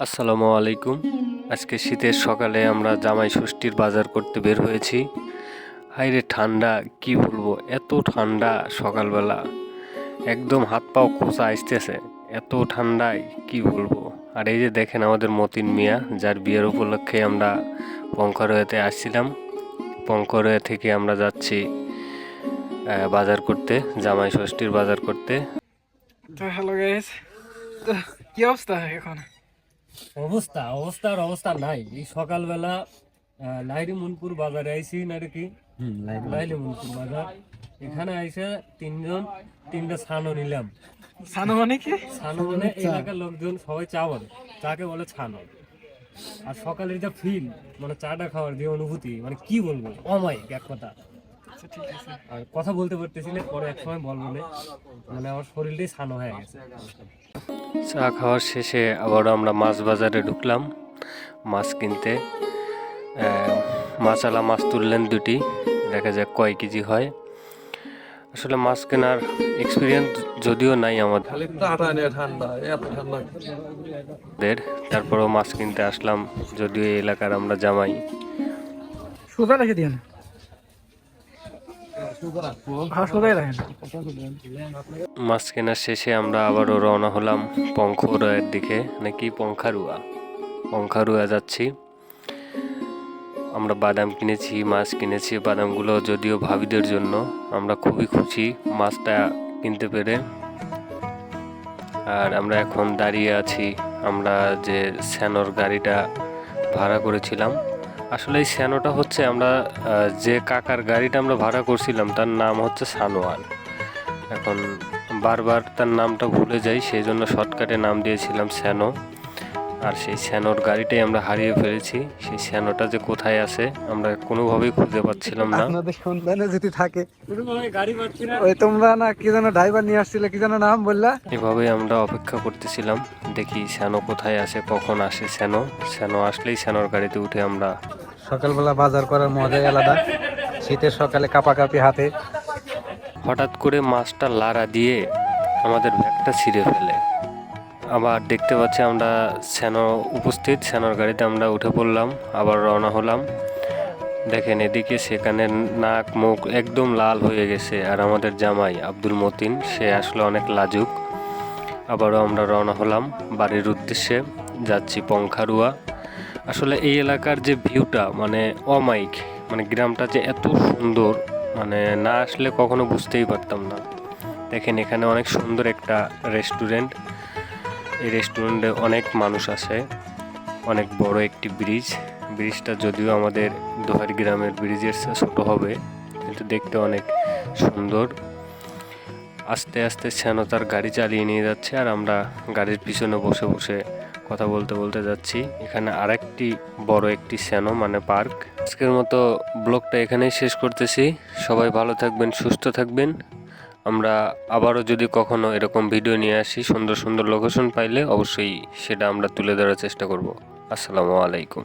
আসসালামু আলাইকুম। আজকে শীতের সকালে আমরা জামাই ষষ্ঠীর বাজার করতে বের হয়েছি। হাইরে ঠান্ডা, কি বলবো, এত ঠান্ডা সকালবেলা একদম হাত পাও খোঁচা আসতেছে, এত ঠান্ডায় কি বলবো। আর এই যে দেখেন আমাদের মতিন মিয়া, যার বিয়ের উপলক্ষে আমরা পঙ্করোয়াতে আসছিলাম। পঙ্করোয়া থেকে আমরা যাচ্ছি বাজার করতে, জামাই ষষ্ঠীর বাজার করতে। তো হ্যালো গাইস, তো কি অবস্থা এখন? অবস্থা নাই। এই সকালবেলা লাইরি মনপুর বাজারে আইছি নাকি লাইলি মনপুর বাজার, এখানে আইসে তিনটা ছানো নিলাম। সানু মানে কি? ছানো মানে এলাকার লোকজন সবাই চা বলে, চাকে বলে ছানো। আর সকালের যা ফিল, মানে চাটা খাওয়ার যে অনুভূতি, মানে কি বলবো, অমায়িক এক কথা। আচ্ছা ঠিক আছে। আর কথা বলতে পারতেছি না, পরে এক সময় বলবো না, মানে আমার শরীরটাই ছানো হয়ে গেছে। চা খাওয়ার শেষে আবারও আমরা মাছ বাজারে ঢুকলাম মাছ কিনতে। মাছালা মাছ তুললেন দুটি, দেখা যাক কয় কেজি হয়। আসলে মাছ কেনার এক্সপিরিয়েন্স যদিও নাই আমাদের, তারপরেও মাছ কিনতে আসলাম, যদিও এই এলাকার আমরা জামাই। সুদা রেখে দিন, মাছ কেনার শেষে আমরা আবারও রওনা হলাম পঙ্খরুয়ার দিকে, নাকি পঙ্খারুয়া যাচ্ছি। আমরা বাদাম কিনেছি, মাছ কিনেছি। বাদামগুলো যদিও ভাবিদের জন্য, আমরা খুবই খুশি মাছটা কিনতে পেরে। আর আমরা এখন দাঁড়িয়ে আছি, আমরা যে স্যানোর গাড়িটা ভাড়া করেছিলাম। আসলে এই স্যানোটা হচ্ছে, আমরা যে কাকার গাড়িটা আমরা ভাড়া করছিলাম তার নাম হচ্ছে সানোয়ার। এখন বারবার তার নামটা ভুলে যাই, সেই জন্য শর্টকাটে নাম দিয়েছিলাম স্যানো। আর সেই স্যানোর গাড়িটাই আমরা হারিয়ে ফেলেছি। সেই স্যানোটা যে কোথায় আছে আমরা কোনোভাবেই খুঁজে পাচ্ছিলাম না। আপনাদের সন্ধানে যদি থাকে, ওই তোমরা না কি যেন ড্রাইভার নিয়ে আসছিলে, কি যেন নাম বললা? এভাবেই আমরা অপেক্ষা করতেছিলাম, দেখি স্যানো কোথায় আসে, কখন আসে স্যানো আসলেই স্যানোর গাড়িতে উঠে আমরা। সকালবেলা বাজার করার মজাই আলাদা, শীতের সকালে কাঁপাকাঁপি হাতে। হঠাৎ করে মাছটা লাড়া দিয়ে আমাদের ব্যাগটা ছিঁড়ে ফেলে। আবার দেখতে পাচ্ছি আমরা স্যানো উপস্থিত, স্যানোর গাড়িতে আমরা উঠে পড়লাম, আবার রওনা হলাম। দেখেন এদিকে সেখানে নাক মুখ একদম লাল হয়ে গেছে, আর আমাদের জামাই আব্দুল মতিন, সে আসলে অনেক লাজুক। আবারও আমরা রওনা হলাম বাড়ির উদ্দেশ্যে, যাচ্ছি পঙ্খারুয়া। আসলে এই এলাকার যে ভিউটা, মানে অমায়িক, মানে গ্রামটা যে এত সুন্দর, মানে না আসলে কখনো বুঝতেই পারতাম না। দেখেন এখানে অনেক সুন্দর একটা রেস্টুরেন্ট, এই রেস্টুরেন্টে অনেক মানুষ আসে। অনেক বড় একটি ব্রিজটা যদিও আমাদের দোহারি গ্রামের ব্রিজের ছোট হবে, কিন্তু দেখতে অনেক সুন্দর। আস্তে আস্তে স্যানো তার গাড়ি চালিয়ে নিয়ে যাচ্ছে, আর আমরা গাড়ির পিছনে বসে বসে কথা বলতে বলতে যাচ্ছি। এখানে আরেকটি বড় একটি স্যানো, মানে পার্ক। আজকের মতো ব্লগটা এখানেই শেষ করতেছি। সবাই ভালো থাকবেন, সুস্থ থাকবেন। আমরা আবারও যদি কখনো এরকম ভিডিও নিয়ে আসি, সুন্দর সুন্দর লোকেশন পাইলে অবশ্যই সেটা আমরা তুলে ধরার চেষ্টা করব। আসসালামু আলাইকুম।